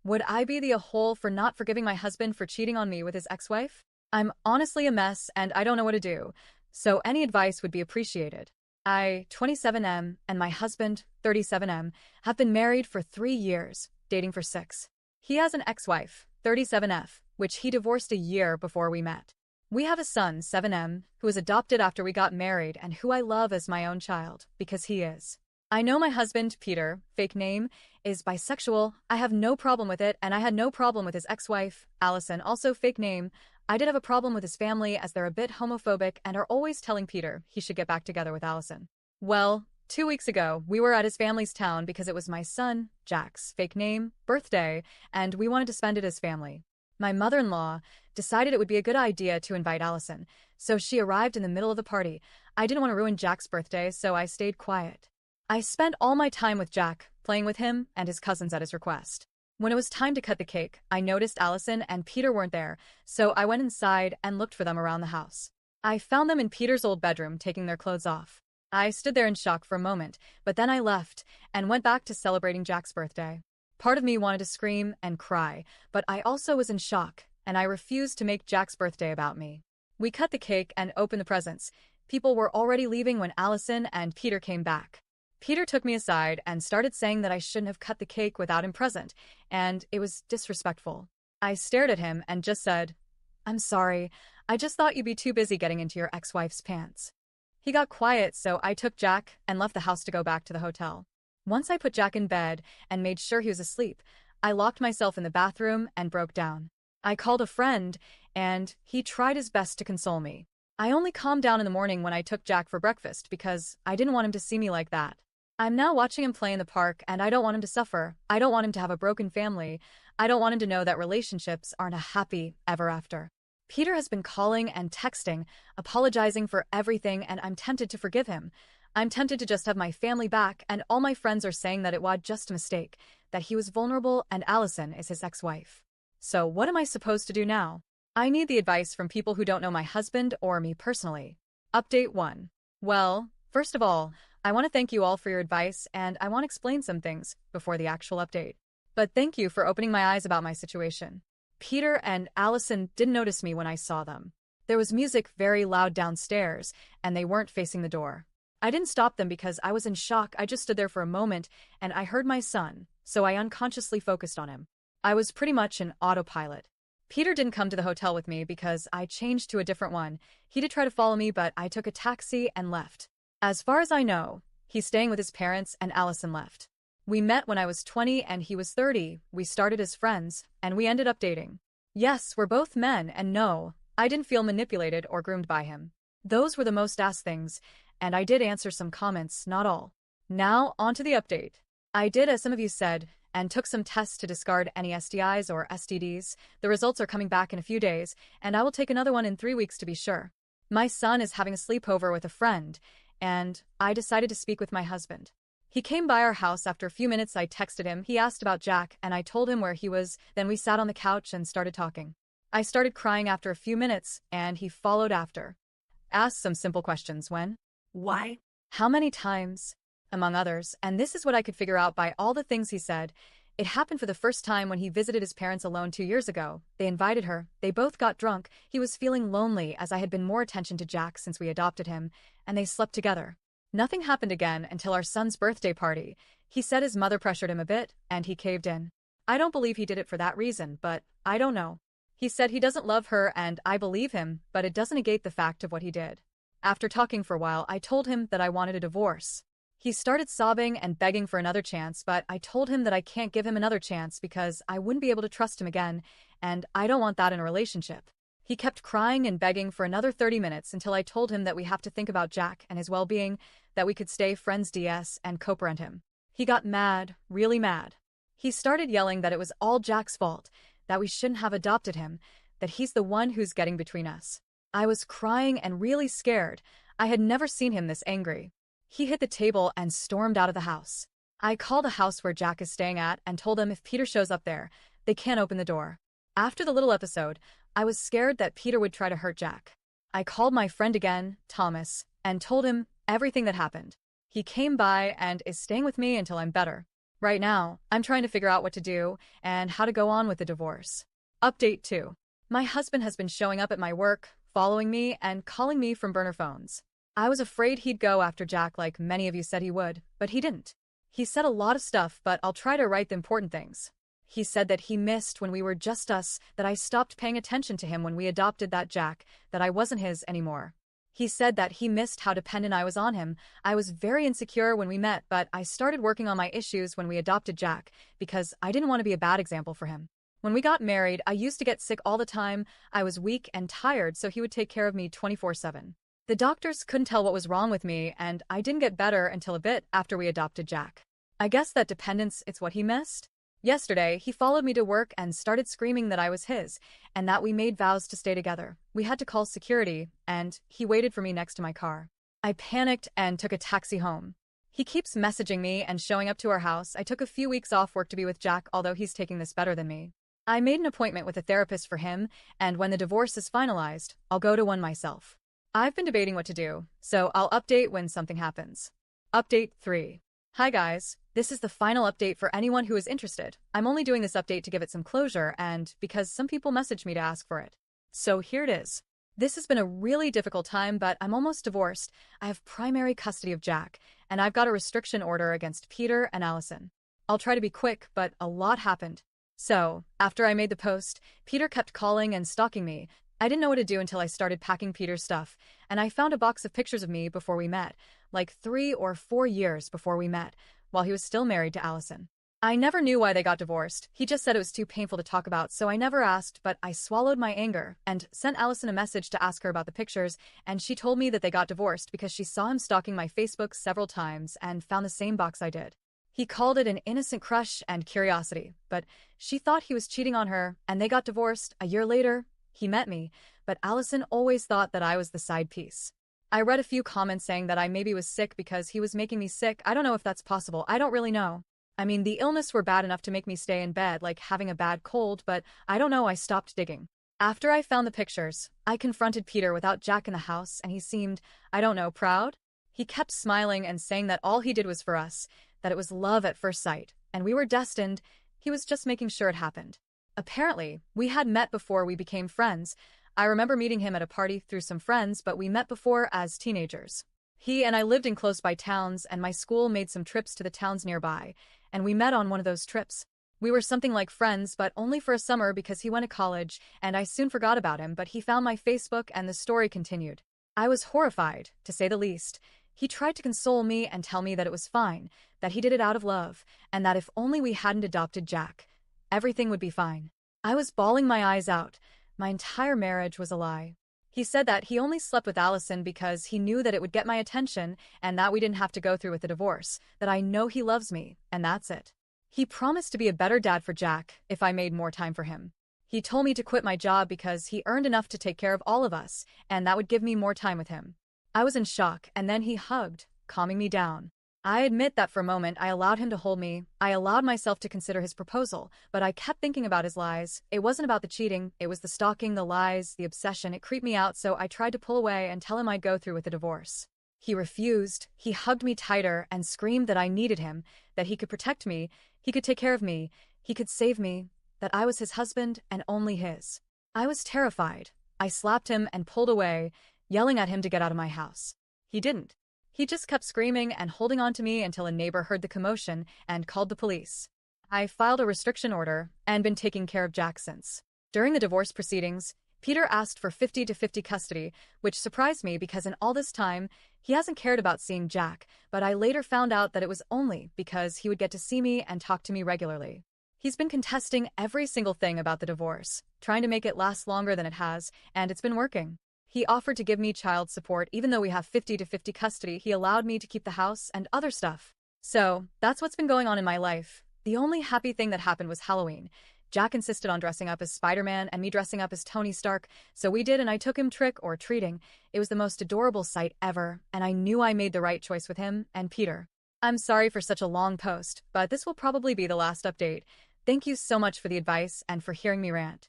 Would I be the a-hole for not forgiving my husband for cheating on me with his ex-wife? I'm honestly a mess and I don't know what to do, so any advice would be appreciated. I, 27M, and my husband, 37M, have been married for 3 years, dating for 6. He has an ex-wife, 37F, which he divorced a year before we met. We have a son, 7M, who was adopted after we got married and who I love as my own child, because he is. I know my husband, Peter, fake name, is bisexual. I have no problem with it, and I had no problem with his ex-wife, Allison, also fake name. I did have a problem with his family as they're a bit homophobic and are always telling Peter he should get back together with Allison. Well, 2 weeks ago, we were at his family's town because it was my son, Jack's, fake name, birthday, and we wanted to spend it as family. My mother-in-law decided it would be a good idea to invite Allison, so she arrived in the middle of the party. I didn't want to ruin Jack's birthday, so I stayed quiet. I spent all my time with Jack, playing with him and his cousins at his request. When it was time to cut the cake, I noticed Allison and Peter weren't there, so I went inside and looked for them around the house. I found them in Peter's old bedroom taking their clothes off. I stood there in shock for a moment, but then I left and went back to celebrating Jack's birthday. Part of me wanted to scream and cry, but I also was in shock, and I refused to make Jack's birthday about me. We cut the cake and opened the presents. People were already leaving when Allison and Peter came back. Peter took me aside and started saying that I shouldn't have cut the cake without him present, and it was disrespectful. I stared at him and just said, "I'm sorry, I just thought you'd be too busy getting into your ex-wife's pants." He got quiet, so I took Jack and left the house to go back to the hotel. Once I put Jack in bed and made sure he was asleep, I locked myself in the bathroom and broke down. I called a friend, and he tried his best to console me. I only calmed down in the morning when I took Jack for breakfast because I didn't want him to see me like that. I'm now watching him play in the park, and I don't want him to suffer. I don't want him to have a broken family. I don't want him to know that relationships aren't a happy ever after. Peter has been calling and texting, apologizing for everything, and I'm tempted to forgive him. I'm tempted to just have my family back, and all my friends are saying that it was just a mistake, that he was vulnerable and Allison is his ex-wife. So what am I supposed to do now? I need the advice from people who don't know my husband or me personally. Update 1. Well, first of all, I want to thank you all for your advice, and I want to explain some things before the actual update. But thank you for opening my eyes about my situation. Peter and Allison didn't notice me when I saw them. There was music very loud downstairs, and they weren't facing the door. I didn't stop them because I was in shock. I just stood there for a moment, and I heard my son, so I unconsciously focused on him. I was pretty much an autopilot. Peter didn't come to the hotel with me because I changed to a different one. He did try to follow me, but I took a taxi and left. As far as I know, he's staying with his parents and Allison left. We met when I was 20 and he was 30. We started as friends, and we ended up dating. Yes, we're both men, and no, I didn't feel manipulated or groomed by him. Those were the most asked things, and I did answer some comments, not all. Now, on to the update. I did as some of you said, and took some tests to discard any STIs or STDs. The results are coming back in a few days, and I will take another one in 3 weeks to be sure. My son is having a sleepover with a friend, and I decided to speak with my husband. He came by our house. After a few minutes I texted him. He asked about Jack, and I told him where he was. Then we sat on the couch and started talking. I started crying after a few minutes, and he followed after. Asked some simple questions. When? Why? How many times? Among others, and this is what I could figure out by all the things he said. It happened for the first time when he visited his parents alone 2 years ago. They invited her. They both got drunk. He was feeling lonely as I had been more attention to Jack since we adopted him, and they slept together. Nothing happened again until our son's birthday party. He said his mother pressured him a bit, and he caved in. I don't believe he did it for that reason, but I don't know. He said he doesn't love her, and I believe him, but it doesn't negate the fact of what he did. After talking for a while, I told him that I wanted a divorce. He started sobbing and begging for another chance, but I told him that I can't give him another chance because I wouldn't be able to trust him again, and I don't want that in a relationship. He kept crying and begging for another 30 minutes until I told him that we have to think about Jack and his well-being, that we could stay friends DS and co-parent him. He got mad, really mad. He started yelling that it was all Jack's fault, that we shouldn't have adopted him, that he's the one who's getting between us. I was crying and really scared. I had never seen him this angry. He hit the table and stormed out of the house. I called the house where Jack is staying at and told them if Peter shows up there, they can't open the door. After the little episode, I was scared that Peter would try to hurt Jack. I called my friend again, Thomas, and told him everything that happened. He came by and is staying with me until I'm better. Right now, I'm trying to figure out what to do and how to go on with the divorce. Update 2. My husband has been showing up at my work, following me, and calling me from burner phones. I was afraid he'd go after Jack like many of you said he would, but he didn't. He said a lot of stuff, but I'll try to write the important things. He said that he missed when we were just us, that I stopped paying attention to him when we adopted that Jack, that I wasn't his anymore. He said that he missed how dependent I was on him. I was very insecure when we met, but I started working on my issues when we adopted Jack, because I didn't want to be a bad example for him. When we got married, I used to get sick all the time. I was weak and tired, so he would take care of me 24/7. The doctors couldn't tell what was wrong with me, and I didn't get better until a bit after we adopted Jack. I guess that dependence is what he missed. Yesterday, he followed me to work and started screaming that I was his, and that we made vows to stay together. We had to call security, and he waited for me next to my car. I panicked and took a taxi home. He keeps messaging me and showing up to our house. I took a few weeks off work to be with Jack, although he's taking this better than me. I made an appointment with a therapist for him, and when the divorce is finalized, I'll go to one myself. I've been debating what to do, so I'll update when something happens. Update 3. Hi guys, this is the final update for anyone who is interested. I'm only doing this update to give it some closure and because some people messaged me to ask for it. So here it is. This has been a really difficult time, but I'm almost divorced. I have primary custody of Jack, and I've got a restriction order against Peter and Allison. I'll try to be quick, but a lot happened. So, after I made the post, Peter kept calling and stalking me. I didn't know what to do until I started packing Peter's stuff, and I found a box of pictures of me before we met, like 3 or 4 years before we met, while he was still married to Allison. I never knew why they got divorced. He just said it was too painful to talk about, so I never asked, but I swallowed my anger and sent Allison a message to ask her about the pictures, and she told me that they got divorced because she saw him stalking my Facebook several times and found the same box I did. He called it an innocent crush and curiosity, but she thought he was cheating on her, and they got divorced. A year later, he met me, but Allison always thought that I was the side piece. I read a few comments saying that I maybe was sick because he was making me sick. I don't know if that's possible. I don't really know. I mean, the illness were bad enough to make me stay in bed, like having a bad cold, but I don't know, I stopped digging. After I found the pictures, I confronted Peter without Jack in the house, and he seemed, I don't know, proud? He kept smiling and saying that all he did was for us, that it was love at first sight, and we were destined. He was just making sure it happened. Apparently, we had met before we became friends. I remember meeting him at a party through some friends, but we met before as teenagers. He and I lived in close-by towns, and my school made some trips to the towns nearby, and we met on one of those trips. We were something like friends, but only for a summer because he went to college, and I soon forgot about him, but he found my Facebook and the story continued. I was horrified, to say the least. He tried to console me and tell me that it was fine, that he did it out of love, and that if only we hadn't adopted Jack, everything would be fine. I was bawling my eyes out. My entire marriage was a lie. He said that he only slept with Allison because he knew that it would get my attention and that we didn't have to go through with the divorce, that I know he loves me, and that's it. He promised to be a better dad for Jack if I made more time for him. He told me to quit my job because he earned enough to take care of all of us, and that would give me more time with him. I was in shock, and then he hugged, calming me down. I admit that for a moment I allowed him to hold me. I allowed myself to consider his proposal, but I kept thinking about his lies. It wasn't about the cheating, it was the stalking, the lies, the obsession. It creeped me out, so I tried to pull away and tell him I'd go through with the divorce. He refused. He hugged me tighter and screamed that I needed him, that he could protect me, he could take care of me, he could save me, that I was his husband and only his. I was terrified. I slapped him and pulled away, yelling at him to get out of my house. He didn't. He just kept screaming and holding on to me until a neighbor heard the commotion and called the police. I filed a restriction order and been taking care of Jack since. During the divorce proceedings, Peter asked for 50-50 custody, which surprised me because in all this time, he hasn't cared about seeing Jack, but I later found out that it was only because he would get to see me and talk to me regularly. He's been contesting every single thing about the divorce, trying to make it last longer than it has, and it's been working. He offered to give me child support even though we have 50-50 custody. He allowed me to keep the house and other stuff. So, that's what's been going on in my life. The only happy thing that happened was Halloween. Jack insisted on dressing up as Spider-Man and me dressing up as Tony Stark, so we did and I took him trick-or-treating. It was the most adorable sight ever, and I knew I made the right choice with him and Peter. I'm sorry for such a long post, but this will probably be the last update. Thank you so much for the advice and for hearing me rant.